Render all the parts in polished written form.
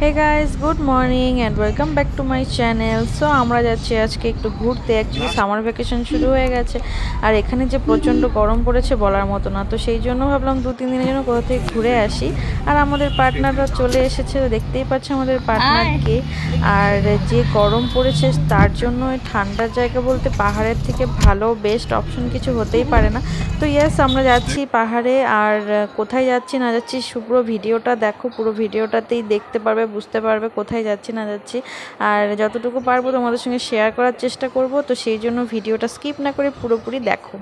Hey guys, good morning and welcome back to my channel. So আমরা যাচ্ছি আজকে একটু ঘুরতে। অ্যাকচুয়ালি সামার ভ্যাকেশন শুরু হয়ে গেছে, আর এখানে যে প্রচণ্ড গরম পড়েছে বলার মতো না। তো সেই জন্য ভাবলাম 2-3 দিনের জন্য কোথা থেকে ঘুরে আসি। আর আমাদের পার্টনাররা চলে এসেছে, দেখতেই পাচ্ছে আমাদের পার্টনারকে। আর যে গরম পড়েছে তার জন্য ঠান্ডার জায়গা বলতে পাহাড়ের থেকে ভালো বেস্ট অপশন কিছু হতেই পারে না। তো ইয়েস, আমরা যাচ্ছি পাহাড়ে। আর কোথায় যাচ্ছি না যাচ্ছি পুরো ভিডিওটা দেখো, পুরো ভিডিওটাতেই দেখতে পারবে, বুঝতে পারবে কোথায় যাচ্ছি না যাচ্ছি। আর যতটুকু পারবো তোমাদের সঙ্গে শেয়ার করার চেষ্টা করব। তো সেই জন্য ভিডিওটা স্কিপ না করে পুরোপুরি দেখো।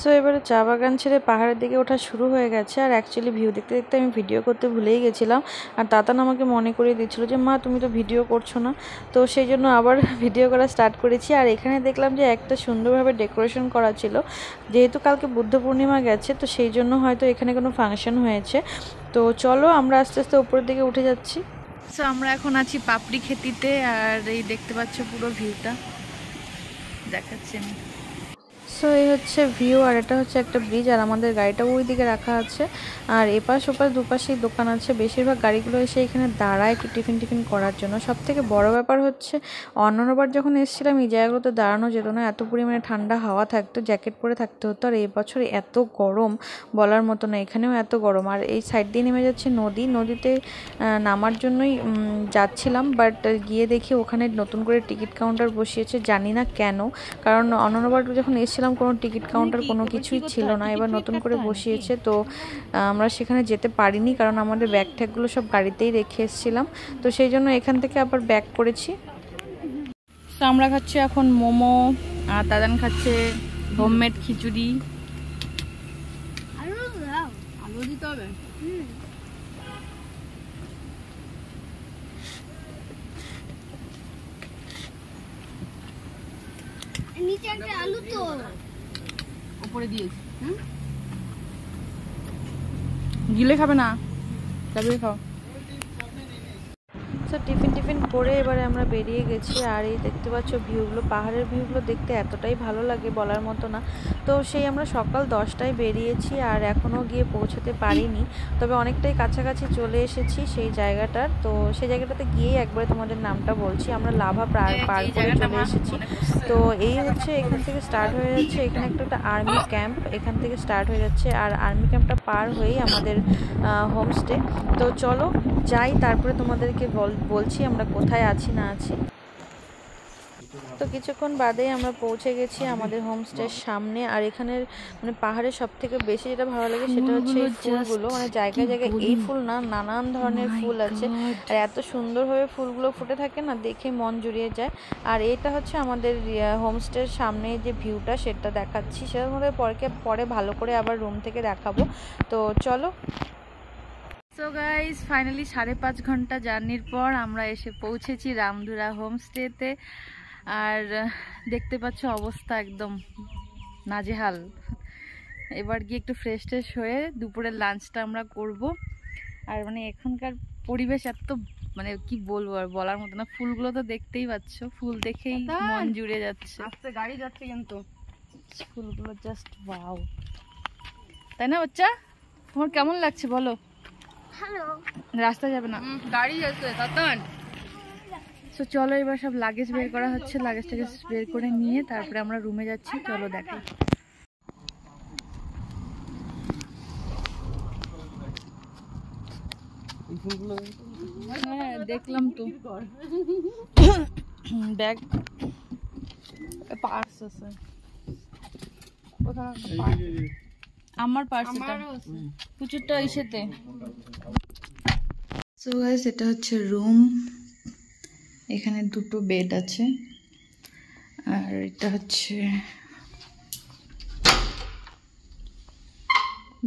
সো এবারে চা বাগান ছেড়ে পাহাড়ের দিকে ওঠা শুরু হয়ে গেছে। আর অ্যাকচুয়ালি ভিউ দেখতে দেখতে আমি ভিডিও করতে ভুলেই গেছিলাম। আর তাতান আমাকে মনে করিয়ে দিচ্ছিলো যে মা তুমি তো ভিডিও করছো না। তো সেই জন্য আবার ভিডিও করা স্টার্ট করেছি। আর এখানে দেখলাম যে একটা সুন্দরভাবে ডেকোরেশন করা ছিল, যেহেতু কালকে বুদ্ধ পূর্ণিমা গেছে। তো সেই জন্য হয়তো এখানে কোনো ফাংশন হয়েছে। তো চলো আমরা আস্তে আস্তে উপরের দিকে উঠে যাচ্ছি। সো আমরা এখন আছি পাপড়ি খেতিতে। আর এই দেখতে পাচ্ছ পুরো ভিউটা দেখাচ্ছি আমি। সো এই হচ্ছে ভিউ, আর এটা হচ্ছে একটা ব্রিজ। আর আমাদের গাড়িটাও ওই দিকে রাখা আছে। আর এপাশ ওপাশ দুপাশেই দোকান আছে। বেশিরভাগ গাড়িগুলো এসে এখানে দাঁড়ায় একটু টিফিন করার জন্য। সব থেকে বড় ব্যাপার হচ্ছে অন্যবার যখন এসেছিলাম এই জায়গাগুলোতে দাঁড়ানো যেত না, এত পরিমাণে ঠান্ডা হাওয়া থাকতো, জ্যাকেট পরে থাকতে হতো। আর এই বছর এত গরম বলার মতো না, এখানেও এত গরম। আর এই সাইড দিয়ে নেমে যাচ্ছে নদীতে নামার জন্যই যাচ্ছিলাম। বাট গিয়ে দেখি ওখানে নতুন করে টিকিট কাউন্টার বসিয়েছে, জানি না কেন। কারণ অন্যবার যখন এসেছিলাম কোনো টিকিট কাউন্টার কোনো কিছুই ছিল না, এবার নতুন করে বসিয়েছে। তো আমরা সেখানে যেতে পারিনি, কারণ আমাদের ব্যাগ ট্যাগগুলো সব গাড়িতেই রেখে এসেছিলাম। তো সেই জন্য এখান থেকে আবার ব্যাক করেছি। তো আমরা খাচ্ছি এখন মোমো, আর দাদান খাচ্ছে হোমমেড খিচুড়ি। আলু দিতে হবে। নিচে একটা আলু তো উপরে দিয়েছি। গিলে খাবে না, চাবিয়ে খাও। সো টিফিন করে এবারে আমরা বেরিয়ে গেছি। আর এই দেখতে পাচ্ছ ভিউগুলো, পাহাড়ের ভিউগুলো দেখতে এতটাই ভালো লাগে বলার মতো না। তো সেই আমরা সকাল 10টায় বেরিয়েছি, আর এখনও গিয়ে পৌঁছতে পারিনি। তবে অনেকটাই কাছাকাছি চলে এসেছি সেই জায়গাটার। তো সেই জায়গাটাতে গিয়েই একবারে তোমাদের নামটা বলছি। আমরা লাভা পার করে চলে এসেছি। তো এই হচ্ছে এখান থেকে স্টার্ট হয়ে যাচ্ছে, এখানে একটা আর্মি ক্যাম্প এখান থেকে স্টার্ট হয়ে যাচ্ছে। আর আর্মি ক্যাম্পটা পার হয়েই আমাদের হোমস্টে। তো চলো যাই, তারপরে তোমাদেরকে বলছি আমরা কোথায় আছি না আছি। তো কিছুক্ষণ বাদেই আমরা পৌঁছে গেছি আমাদের হোমস্টের সামনে। আর এখানের মানে পাহাড়ের সব থেকে বেশি যেটা ভালো লাগে সেটা হচ্ছে এই ফুলগুলো। মানে জায়গায় জায়গায় এই ফুল না, নানান ধরনের ফুল আছে। আর এত সুন্দরভাবে ফুলগুলো ফুটে থাকে না, দেখে মন জুড়িয়ে যায়। আর এটা হচ্ছে আমাদের হোমস্টের সামনে যে ভিউটা সেটা দেখাচ্ছি, সেটা আমাদের পরে ভালো করে আবার রুম থেকে দেখাবো। তো চলো। সো গাইস, ফাইনালি 5.5 ঘন্টা জার্নির পর আমরা এসে পৌঁছেছি রামধুরা হোমস্টেতে। আর দেখতে পাচ্ছ অবস্থা একদম নাজেহাল। এবার গিয়ে একটু ফ্রেশ হয়ে দুপুরের লাঞ্চটা আমরা করব। আর মানে এখানকার পরিবেশ এত মানে কি বলবো, আর বলার মতো না। ফুলগুলো তো দেখতেই পাচ্ছ, ফুল দেখেই মন জুড়ে যাচ্ছে। আস্তে গাড়ি যাচ্ছে কিন্তু ফুলগুলো জাস্ট ওয়াও, তাই না বাচ্চা? তোমার কেমন লাগছে বলো? রাস্তা যাবে না, গাড়ি যাচ্ছে। তো চলো এবার সব লাগেজ বের করা হচ্ছে, লাগেজ টাগেজ বের করে নিয়ে তারপরে আমরা রুমে যাচ্ছি। চলো দেখাই। হ্যাঁ দেখলাম তো, ব্যাগ পার্স আছে। আমার পার্স প্রচুরটা ইসেতে। সো গাইস, এটা হচ্ছে রুম। এখানে 2টো বেড আছে। আর এটা হচ্ছে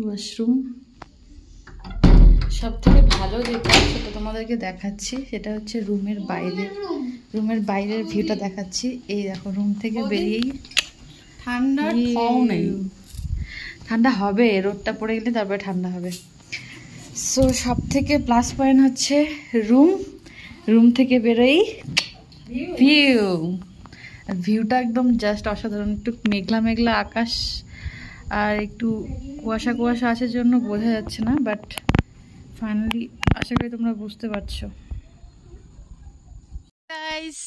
ওয়াশরুম। সব থেকে ভালো যেটা সেটা তোমাদেরকে দেখাচ্ছি, সেটা হচ্ছে রুমের বাইরের ভিউটা দেখাচ্ছি। এই দেখো, রুম থেকে বেরিয়েই ঠান্ডা হবে, রোদটা পড়ে গেলে তারপরে ঠান্ডা হবে। সো সব থেকে প্লাস পয়েন্ট হচ্ছে রুম থেকে বেরোই ভিউটা একদম জাস্ট অসাধারণ। একটু মেঘলা মেঘলা আকাশ, আর একটু কুয়াশা কুয়াশা আসার জন্য বোঝা যাচ্ছে না, বাট ফাইনালি আশা করি তোমরা বুঝতে পারছো। গাইস,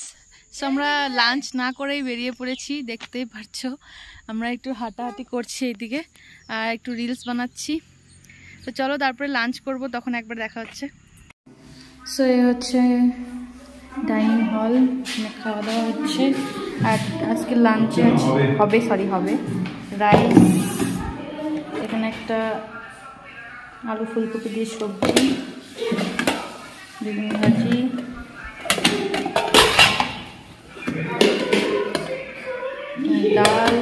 সো আমরা লাঞ্চ না করেই বেরিয়ে পড়েছি, দেখতেই পারছো। আমরা একটু হাঁটাহাঁটি করছি এইদিকে আর একটু রিলস বানাচ্ছি। তো চলো তারপরে লাঞ্চ করব, তখন একবার দেখা হচ্ছে। সো এই হচ্ছে ডাইনিং হল, এখানে খাওয়া দাওয়া হচ্ছে। আর আজকে লাঞ্চে হবে রাইস, এখানে একটা আলু ফুলকপি দিয়ে সবজি, বেগুন ভাজি, ডাল,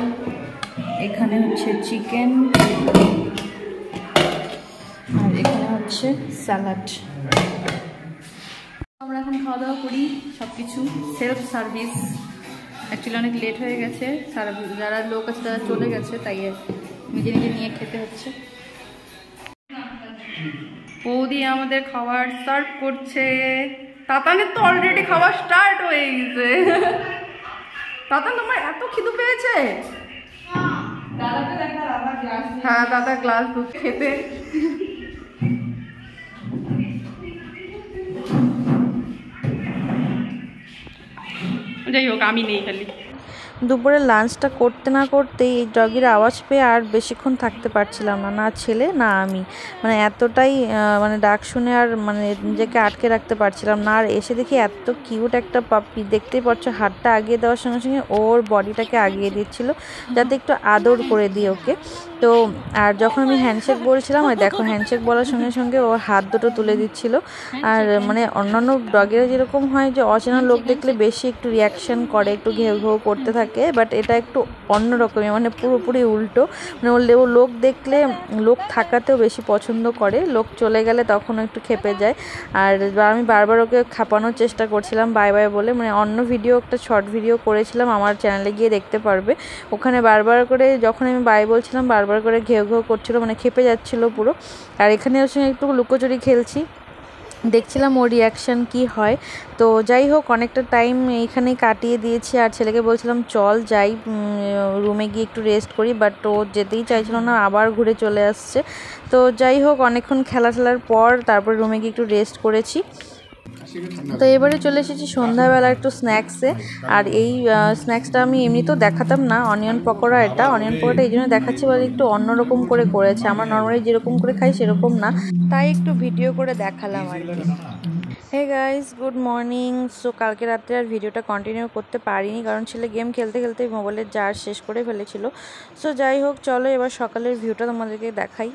এখানে হচ্ছে চিকেন, আর এখানে হচ্ছে স্যালাড। আমরা এখন খাওয়া দাওয়া করি, সব কিছু সেলফ সার্ভিস। অ্যাকচুয়ালি অনেক লেট হয়ে গেছে, যারা লোক আছে তারা চলে গেছে, তাই নিজে নিজে নিয়ে খেতে হচ্ছে। বৌদি আমাদের খাবার সার্ভ করছে। তাতানের তো অলরেডি খাবার স্টার্ট হয়ে গেছে। তাতান, তোমার এত খিদে পেয়েছে? হ্যাঁ, দাদা গ্লাস দুধ খেতে। যাই হোক, আমি নেই খালি। দুপুরে লাঞ্চটা করতে না করতেই এই ডগির আওয়াজ পেয়ে আর বেশিক্ষণ থাকতে পারছিলাম না, না ছেলে না আমি। মানে এতটাই মানে ডাক শুনে আর মানে নিজেকে আটকে রাখতে পারছিলাম না। আর এসে দেখি এত কিউট একটা পাপ্পি, দেখতেই পাচ্ছ হাতটা আগিয়ে দেওয়ার সঙ্গে সঙ্গে ওর বডিটাকে আগিয়ে দিচ্ছিল যাতে একটু আদর করে দিই ওকে। তো আর যখন আমি হ্যান্ডশেক বলছিলাম, ওই দেখো হ্যান্ডশেক বলার সঙ্গে সঙ্গে ওর হাত দুটো তুলে দিচ্ছিল। আর মানে অন্যান্য ডগেরা যেরকম হয় যে অচেনা লোক দেখলে বেশি একটু রিয়াকশন করে, একটু ঘেউ ঘেউ করতে থাকে, বাট এটা একটু অন্যরকমই, মানে পুরোপুরি উল্টো। মানে ও লোক দেখলে, লোক থাকাতেও বেশি পছন্দ করে, লোক চলে গেলে তখনও একটু খেপে যায়। আর আমি বারবার ওকে খাপানোর চেষ্টা করছিলাম বাই বাই বলে। মানে অন্য ভিডিও, একটা শর্ট ভিডিও করেছিলাম, আমার চ্যানেলে গিয়ে দেখতে পারবে। ওখানে বারবার করে যখন আমি বাই বলছিলাম বারবার করে ঘেউ ঘেউ করছিল, মানে খেপে যাচ্ছিল পুরো। আর এখানে ওর সঙ্গে একটু লুকোচুরি খেলছি, দেখছিলাম ওর রিয়াকশান কি হয়। তো যাই হোক, অনেকটা টাইম এইখানেই কাটিয়ে দিয়েছি। আর ছেলেকে বলছিলাম চল যাই রুমে গিয়ে একটু রেস্ট করি, বাট ও যেতেই চাইছিল না, আবার ঘুরে চলে আসছে। তো যাই হোক, অনেকক্ষণ খেলার পর তারপর রুমে গিয়ে একটু রেস্ট করেছি। তো এবারে চলে এসেছি সন্ধ্যাবেলা একটু স্ন্যাক্সে। আর এই স্ন্যাক্সটা আমি এমনিতেও দেখাতাম না, অনিয়ন পকোড়া। এটা অনিয়ন পকোড়াটা এই জন্য দেখাচ্ছি বলে একটু অন্যরকম করে করেছে, আমরা নর্মালি যেরকম করে খাই সেরকম না, তাই একটু ভিডিও করে দেখালাম আর কি। Hey guys, good morning. So কালকে রাত্রে আর ভিডিওটা কন্টিনিউ করতে পারিনি, কারণ ছেলে গেম খেলতে খেলতে মোবাইলের চার্জ শেষ করে ফেলেছিল। সো যাই হোক, চলো এবার সকালের ভিউটা তোমাদেরকে দেখাই।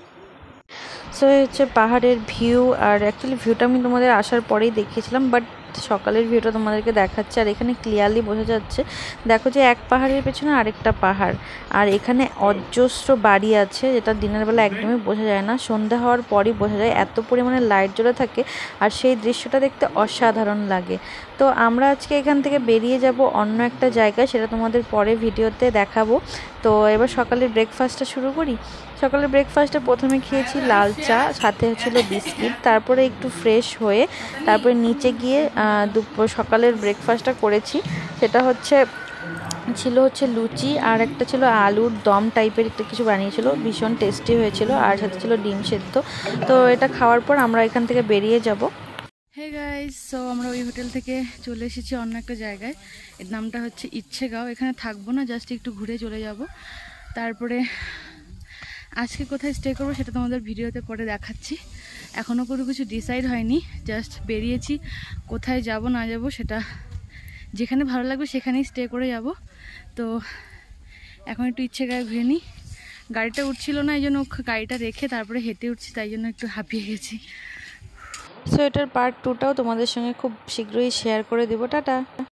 সো হচ্ছে পাহাড়ের ভিউ। আর অ্যাকচুয়ালি ভিউটা আমি তোমাদের আসার পরেই দেখিয়েছিলাম, বাট সকালের ভিউটা তোমাদেরকে দেখাচ্ছে। আর এখানে ক্লিয়ারলি বোঝা যাচ্ছে, দেখো যে এক পাহাড়ের পেছনে আরেকটা পাহাড়। আর এখানে অজস্র বাড়ি আছে, যেটা দিনের বেলা একদমই বোঝা যায় না, সন্ধ্যা হওয়ার পরই বোঝা যায়, এত পরিমাণে লাইট জ্বলে থাকে। আর সেই দৃশ্যটা দেখতে অসাধারণ লাগে। তো আমরা আজকে এখান থেকে বেরিয়ে যাব অন্য একটা জায়গায়, সেটা তোমাদের পরে ভিডিওতে দেখাবো। তো এবার সকালের ব্রেকফাস্টটা শুরু করি। সকালের ব্রেকফাস্টে প্রথমে খেয়েছি লাল চা, সাথে ছিল বিস্কিট। তারপরে একটু ফ্রেশ হয়ে তারপরে নিচে গিয়ে সকালের ব্রেকফাস্টটা করেছি। সেটা ছিল লুচি, আর একটা ছিল আলুর দম টাইপের একটা কিছু বানিয়েছিল, ভীষণ টেস্টি হয়েছিল। আর সাথে ছিল ডিম সেদ্ধ। তো এটা খাওয়ার পর আমরা এখান থেকে বেরিয়ে যাব। হে গাইস, সো আমরা ওই হোটেল থেকে চলে এসেছি অন্য একটা জায়গায়। এর নামটা হচ্ছে ইচ্ছেগাঁও। এখানে থাকবো না, জাস্ট একটু ঘুরে চলে যাব। তারপরে আজকে কোথায় স্টে করবো সেটা তোমাদের ভিডিওতে পরে দেখাচ্ছি। এখনও কোনো কিছু ডিসাইড হয়নি, জাস্ট বেরিয়েছি। কোথায় যাব না যাব সেটা যেখানে ভালো লাগবে সেখানেই স্টে করে যাব। তো এখন একটু ইচ্ছেগাঁও ঘুরে নিই। গাড়িটা উঠছিল না, এই জন্য গাড়িটা রেখে তারপরে হেঁটে উঠছি, তাই জন্য একটু হাঁপিয়ে গেছি। সো এটার পার্ট 2টাও তোমাদের সঙ্গে খুব শীঘ্রই শেয়ার করে দেবো। টাটা।